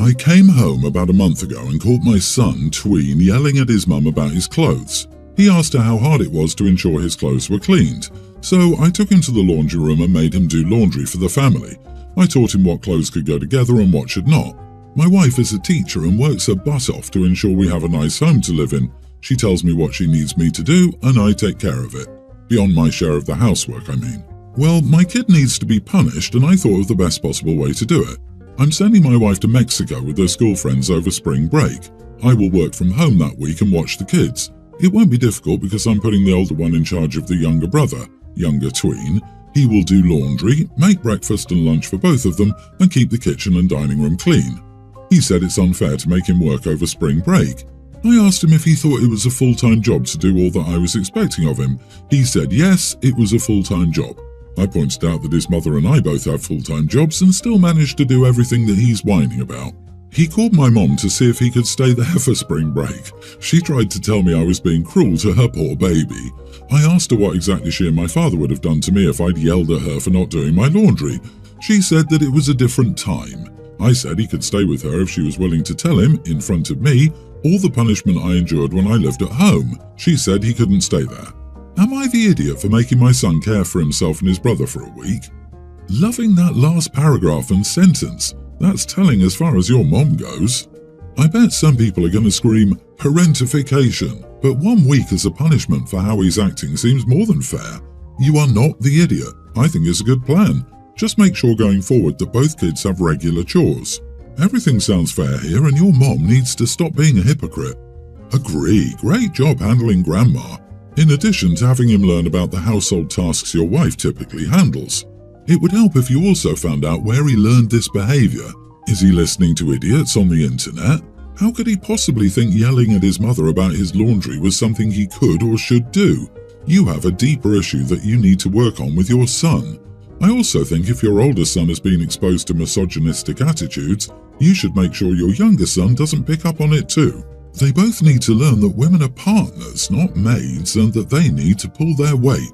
I came home about a month ago and caught my son, Tween, yelling at his mum about his clothes. He asked her how hard it was to ensure his clothes were cleaned. So I took him to the laundry room and made him do laundry for the family. I taught him what clothes could go together and what should not. My wife is a teacher and works her butt off to ensure we have a nice home to live in. She tells me what she needs me to do and I take care of it. Beyond my share of the housework, I mean. Well, my kid needs to be punished and I thought of the best possible way to do it. I'm sending my wife to Mexico with her school friends over spring break. I will work from home that week and watch the kids. It won't be difficult because I'm putting the older one in charge of the younger brother, younger Tween. He will do laundry, make breakfast and lunch for both of them, and keep the kitchen and dining room clean. He said it's unfair to make him work over spring break. I asked him if he thought it was a full-time job to do all that I was expecting of him. He said yes, it was a full-time job. I pointed out that his mother and I both have full-time jobs and still managed to do everything that he's whining about. He called my mom to see if he could stay there for spring break. She tried to tell me I was being cruel to her poor baby. I asked her what exactly she and my father would have done to me if I'd yelled at her for not doing my laundry. She said that it was a different time. I said he could stay with her if she was willing to tell him, in front of me, all the punishment I endured when I lived at home. She said he couldn't stay there. Am I the idiot for making my son care for himself and his brother for a week? Loving that last paragraph and sentence. That's telling as far as your mom goes. I bet some people are going to scream, parentification, but 1 week as a punishment for how he's acting seems more than fair. You are not the idiot. I think it's a good plan. Just make sure going forward that both kids have regular chores. Everything sounds fair here and your mom needs to stop being a hypocrite. Agree, great job handling grandma. In addition to having him learn about the household tasks your wife typically handles. It would help if you also found out where he learned this behavior. Is he listening to idiots on the internet? How could he possibly think yelling at his mother about his laundry was something he could or should do? You have a deeper issue that you need to work on with your son. I also think if your older son has been exposed to misogynistic attitudes, you should make sure your younger son doesn't pick up on it too. They both need to learn that women are partners, not maids, and that they need to pull their weight.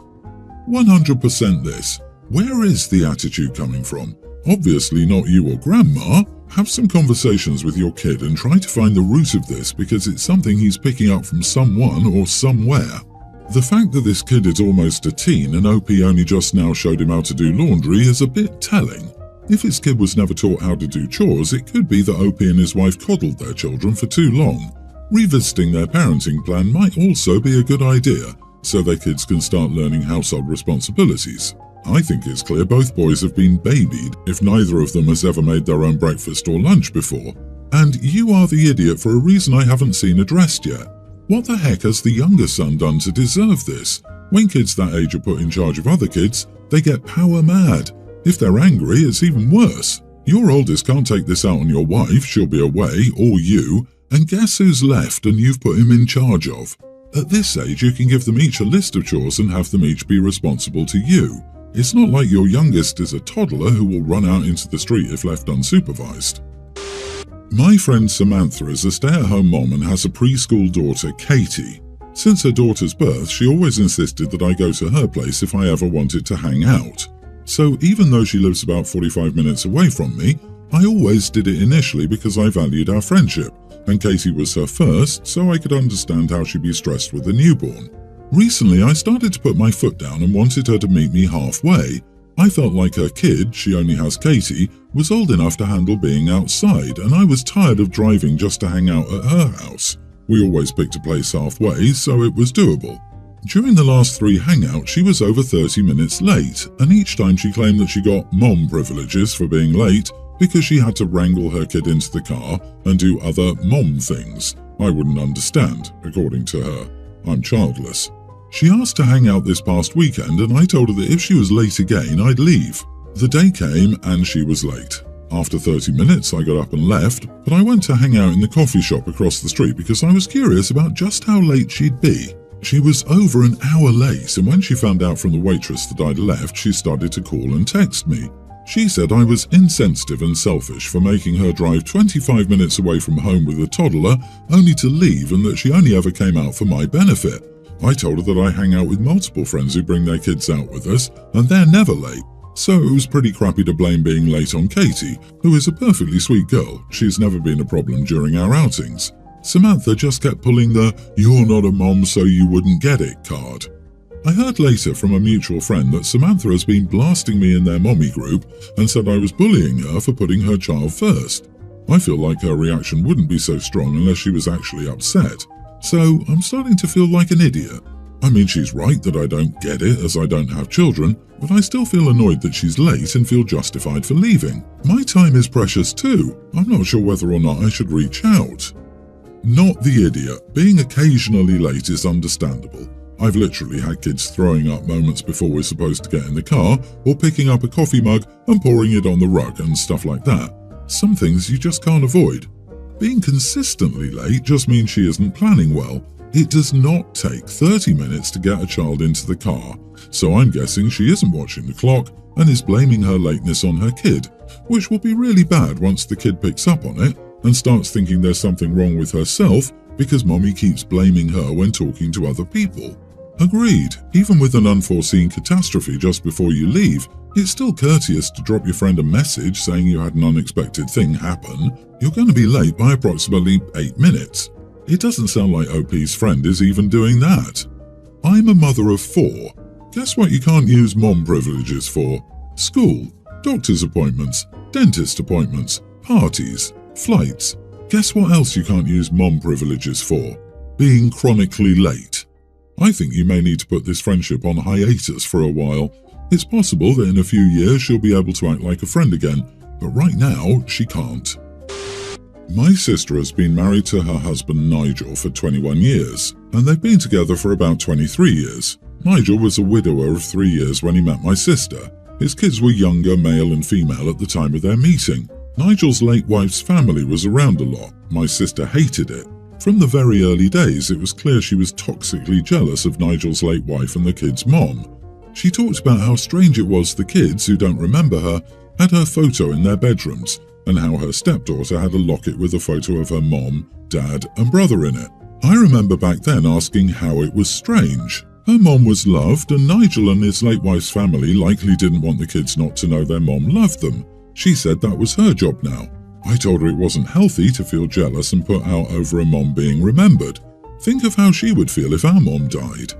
100% this. Where is the attitude coming from? Obviously not you or grandma. Have some conversations with your kid and try to find the root of this because it's something he's picking up from someone or somewhere. The fact that this kid is almost a teen and OP only just now showed him how to do laundry is a bit telling. If his kid was never taught how to do chores, it could be that OP and his wife coddled their children for too long. Revisiting their parenting plan might also be a good idea, so their kids can start learning household responsibilities. I think it's clear both boys have been babied if neither of them has ever made their own breakfast or lunch before. And you are the idiot for a reason I haven't seen addressed yet. What the heck has the younger son done to deserve this? When kids that age are put in charge of other kids, they get power mad. If they're angry, it's even worse. Your oldest can't take this out on your wife, she'll be away, or you, and guess who's left and you've put him in charge of? At this age, you can give them each a list of chores and have them each be responsible to you. It's not like your youngest is a toddler who will run out into the street if left unsupervised. My friend Samantha is a stay-at-home mom and has a preschool daughter, Katie. Since her daughter's birth, she always insisted that I go to her place if I ever wanted to hang out. So even though she lives about 45 minutes away from me, I always did it initially because I valued our friendship, and Katie was her first, so I could understand how she'd be stressed with the newborn. Recently, I started to put my foot down and wanted her to meet me halfway. I felt like her kid, she only has Katie, was old enough to handle being outside, and I was tired of driving just to hang out at her house. We always picked a place halfway, so it was doable. During the last 3 hangouts, she was over 30 minutes late, and each time she claimed that she got mom privileges for being late because she had to wrangle her kid into the car and do other mom things. I wouldn't understand, according to her. I'm childless. She asked to hang out this past weekend and I told her that if she was late again, I'd leave. The day came and she was late. After 30 minutes, I got up and left, but I went to hang out in the coffee shop across the street because I was curious about just how late she'd be. She was over an hour late, and when she found out from the waitress that I'd left, she started to call and text me. She said I was insensitive and selfish for making her drive 25 minutes away from home with a toddler, only to leave, and that she only ever came out for my benefit. I told her that I hang out with multiple friends who bring their kids out with us, and they're never late. So it was pretty crappy to blame being late on Katie, who is a perfectly sweet girl. She's never been a problem during our outings. Samantha just kept pulling the "you're not a mom so you wouldn't get it" card. I heard later from a mutual friend that Samantha has been blasting me in their mommy group and said I was bullying her for putting her child first. I feel like her reaction wouldn't be so strong unless she was actually upset. So I'm starting to feel like an idiot. I mean, she's right that I don't get it as I don't have children, but I still feel annoyed that she's late and feel justified for leaving. My time is precious too. I'm not sure whether or not I should reach out. Not the idiot. Being occasionally late is understandable. I've literally had kids throwing up moments before we're supposed to get in the car, or picking up a coffee mug and pouring it on the rug and stuff like that. Some things you just can't avoid. Being consistently late just means she isn't planning well. It does not take 30 minutes to get a child into the car, so I'm guessing she isn't watching the clock and is blaming her lateness on her kid, which will be really bad once the kid picks up on it and starts thinking there's something wrong with herself because mommy keeps blaming her when talking to other people. Agreed, even with an unforeseen catastrophe just before you leave, it's still courteous to drop your friend a message saying you had an unexpected thing happen. You're going to be late by approximately 8 minutes. It doesn't sound like OP's friend is even doing that. I'm a mother of 4. Guess what you can't use mom privileges for? School, doctor's appointments, dentist appointments, parties, flights. Guess what else you can't use mom privileges for? Being chronically late. I think you may need to put this friendship on hiatus for a while. It's possible that in a few years she'll be able to act like a friend again, but right now she can't. My sister has been married to her husband Nigel for 21 years, and they've been together for about 23 years. Nigel was a widower of 3 years when he met my sister. His kids were younger, male and female at the time of their meeting. Nigel's late wife's family was around a lot. My sister hated it. From the very early days, it was clear she was toxically jealous of Nigel's late wife and the kids' mom. She talked about how strange it was the kids, who don't remember her, had her photo in their bedrooms, and how her stepdaughter had a locket with a photo of her mom, dad and brother in it. I remember back then asking how it was strange. Her mom was loved, and Nigel and his late wife's family likely didn't want the kids not to know their mom loved them. She said that was her job now. I told her it wasn't healthy to feel jealous and put out over a mom being remembered. Think of how she would feel if our mom died.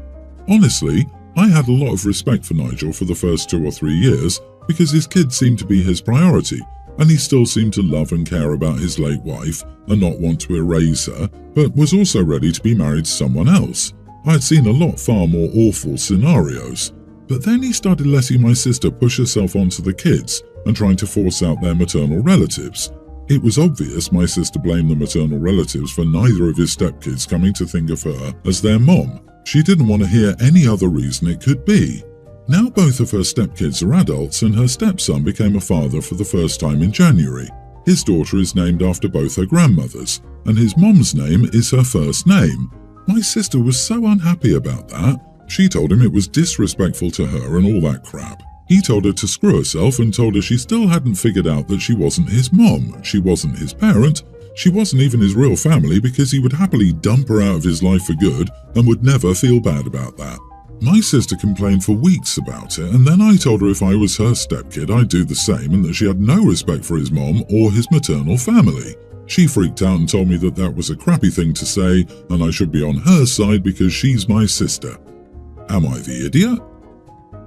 Honestly, I had a lot of respect for Nigel for the first 2 or 3 years because his kids seemed to be his priority, and he still seemed to love and care about his late wife and not want to erase her, but was also ready to be married to someone else. I had seen a lot far more awful scenarios. But then he started letting my sister push herself onto the kids and trying to force out their maternal relatives. It was obvious my sister blamed the maternal relatives for neither of his stepkids coming to think of her as their mom. She didn't want to hear any other reason it could be. Now both of her stepkids are adults, and her stepson became a father for the first time in January. His daughter is named after both her grandmothers, and his mom's name is her first name. My sister was so unhappy about that. She told him it was disrespectful to her and all that crap. He told her to screw herself and told her she still hadn't figured out that she wasn't his mom, she wasn't his parent, she wasn't even his real family, because he would happily dump her out of his life for good and would never feel bad about that. My sister complained for weeks about it, and then I told her if I was her stepkid I'd do the same, and that she had no respect for his mom or his maternal family. She freaked out and told me that that was a crappy thing to say and I should be on her side because she's my sister. Am I the idiot?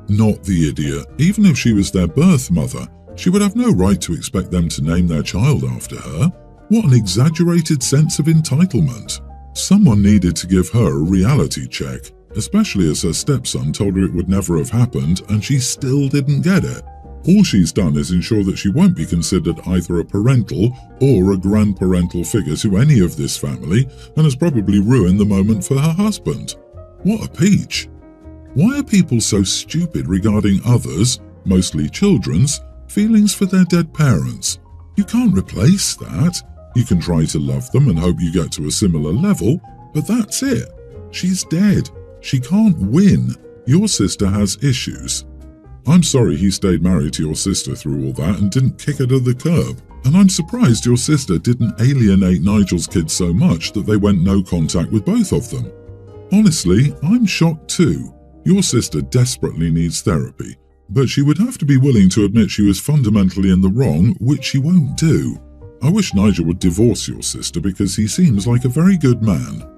Not the idiot. Even if she was their birth mother, she would have no right to expect them to name their child after her. What an exaggerated sense of entitlement. Someone needed to give her a reality check, especially as her stepson told her it would never have happened and she still didn't get it. All she's done is ensure that she won't be considered either a parental or a grandparental figure to any of this family, and has probably ruined the moment for her husband. What a peach. Why are people so stupid regarding others, mostly children's, feelings for their dead parents? You can't replace that. You can try to love them and hope you get to a similar level, but that's it. She's dead. She can't win. Your sister has issues. I'm sorry he stayed married to your sister through all that and didn't kick her to the curb. And I'm surprised your sister didn't alienate Nigel's kids so much that they went no contact with both of them. Honestly, I'm shocked too. Your sister desperately needs therapy. But she would have to be willing to admit she was fundamentally in the wrong, which she won't do. I wish Nigel would divorce your sister because he seems like a very good man.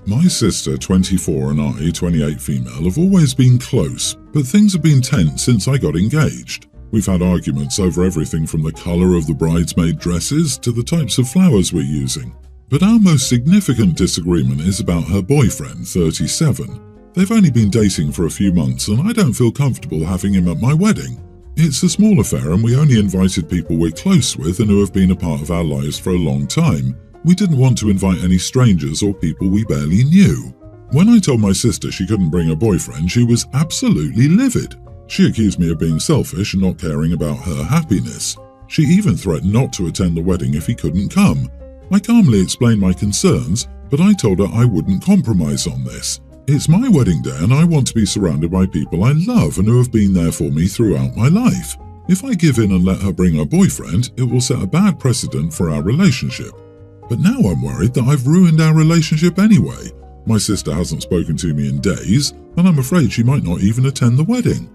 My sister, 24, and I, 28 female, have always been close, but things have been tense since I got engaged. We've had arguments over everything from the colour of the bridesmaid dresses to the types of flowers we're using. But our most significant disagreement is about her boyfriend, 37. They've only been dating for a few months and I don't feel comfortable having him at my wedding. It's a small affair and we only invited people we're close with and who have been a part of our lives for a long time. We didn't want to invite any strangers or people we barely knew. When I told my sister she couldn't bring a boyfriend, she was absolutely livid. She accused me of being selfish and not caring about her happiness. She even threatened not to attend the wedding if he couldn't come. I calmly explained my concerns, but I told her I wouldn't compromise on this. It's my wedding day and I want to be surrounded by people I love and who have been there for me throughout my life. If I give in and let her bring her boyfriend, it will set a bad precedent for our relationship. But now I'm worried that I've ruined our relationship anyway. My sister hasn't spoken to me in days, and I'm afraid she might not even attend the wedding.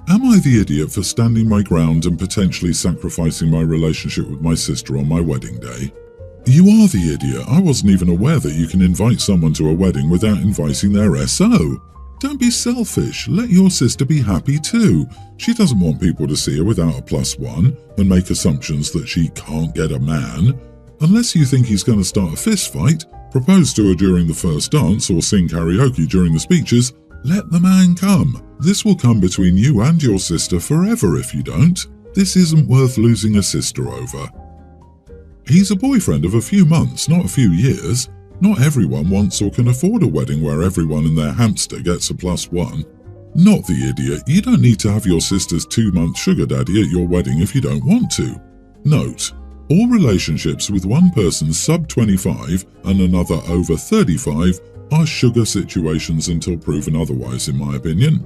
Am I the idiot for standing my ground and potentially sacrificing my relationship with my sister on my wedding day? You are the idiot. I wasn't even aware that you can invite someone to a wedding without inviting their SO. Don't be selfish. Let your sister be happy too. She doesn't want people to see her without a +1 and make assumptions that she can't get a man. Unless you think he's going to start a fist fight, propose to her during the first dance or sing karaoke during the speeches, let the man come. This will come between you and your sister forever if you don't. This isn't worth losing a sister over. He's a boyfriend of a few months, not a few years. Not everyone wants or can afford a wedding where everyone and their hamster gets a +1. Not the idiot. You don't need to have your sister's 2-month sugar daddy at your wedding if you don't want to. Note: all relationships with one person sub 25 and another over 35 are sugar situations until proven otherwise, in my opinion.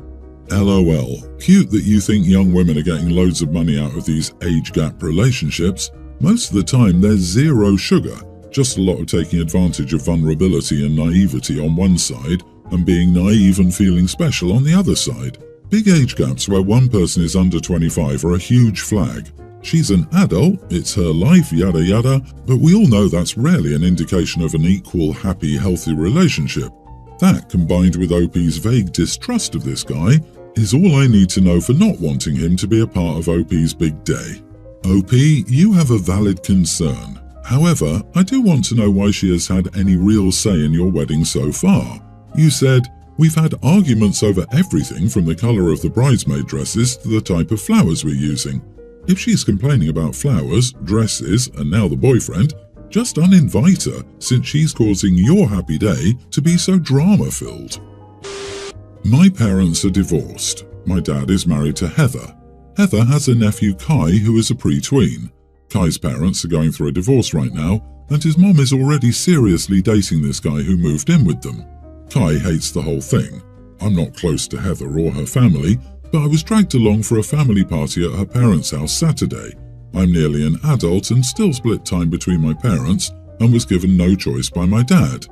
LOL. Cute that you think young women are getting loads of money out of these age gap relationships. Most of the time there's zero sugar, just a lot of taking advantage of vulnerability and naivety on one side and being naive and feeling special on the other side. Big age gaps where one person is under 25 are a huge flag. She's an adult, it's her life, yada yada, but we all know that's rarely an indication of an equal, happy, healthy relationship. That, combined with OP's vague distrust of this guy, is all I need to know for not wanting him to be a part of OP's big day. OP, you have a valid concern. However, I do want to know why she has had any real say in your wedding so far. You said, we've had arguments over everything from the colour of the bridesmaid dresses to the type of flowers we're using. If she's complaining about flowers, dresses, and now the boyfriend, just uninvite her since she's causing your happy day to be so drama-filled. My parents are divorced. My dad is married to Heather. Heather has a nephew Kai who is a pre-tween. Kai's parents are going through a divorce right now, and his mom is already seriously dating this guy who moved in with them. Kai hates the whole thing. I'm not close to Heather or her family, but I was dragged along for a family party at her parents' house Saturday. I'm nearly an adult and still split time between my parents and was given no choice by my dad.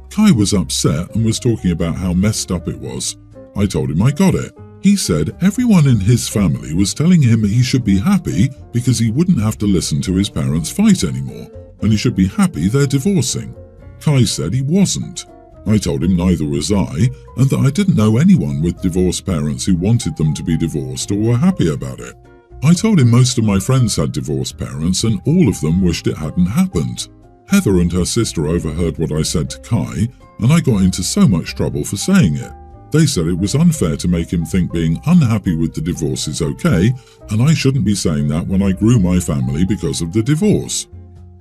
Kai was upset and was talking about how messed up it was. I told him I got it. He said everyone in his family was telling him he should be happy because he wouldn't have to listen to his parents fight anymore, and he should be happy they're divorcing. Kai said he wasn't. I told him neither was I, and that I didn't know anyone with divorced parents who wanted them to be divorced or were happy about it. I told him most of my friends had divorced parents and all of them wished it hadn't happened. Heather and her sister overheard what I said to Kai, and I got into so much trouble for saying it. They said it was unfair to make him think being unhappy with the divorce is okay, and I shouldn't be saying that when I grew my family because of the divorce.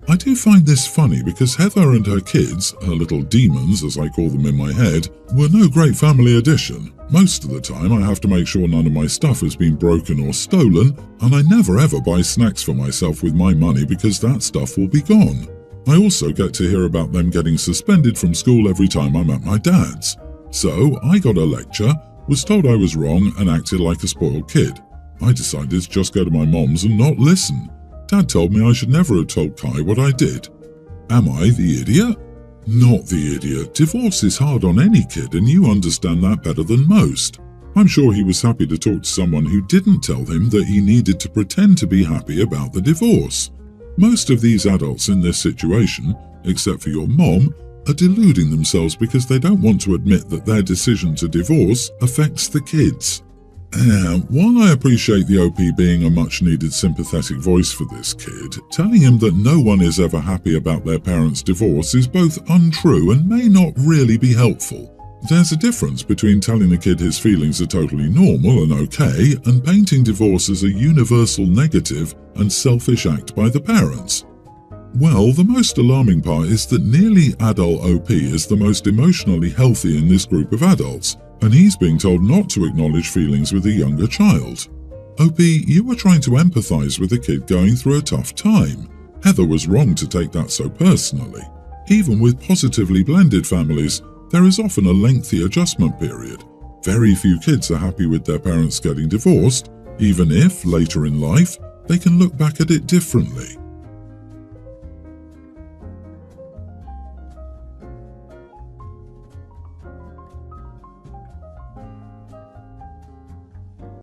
I do find this funny because Heather and her kids, her little demons as I call them in my head, were no great family addition. Most of the time I have to make sure none of my stuff has been broken or stolen, and I never ever buy snacks for myself with my money because that stuff will be gone. I also get to hear about them getting suspended from school every time I'm at my dad's. So I got a lecture, was told I was wrong and acted like a spoiled kid. I decided to just go to my mom's and not listen. Dad told me I should never have told Kai what I did. Am I the idiot? Not the idiot. Divorce is hard on any kid and you understand that better than most. I'm sure he was happy to talk to someone who didn't tell him that he needed to pretend to be happy about the divorce. Most of these adults in this situation, except for your mom, are deluding themselves because they don't want to admit that their decision to divorce affects the kids. While I appreciate the OP being a much-needed sympathetic voice for this kid, telling him that no one is ever happy about their parents' divorce is both untrue and may not really be helpful. There's a difference between telling a kid his feelings are totally normal and okay and painting divorce as a universal negative and selfish act by the parents. Well, the most alarming part is that nearly adult OP is the most emotionally healthy in this group of adults, and he's being told not to acknowledge feelings with a younger child. OP, you were trying to empathize with a kid going through a tough time. Heather was wrong to take that so personally. Even with positively blended families, there is often a lengthy adjustment period. Very few kids are happy with their parents getting divorced, even if, later in life, they can look back at it differently.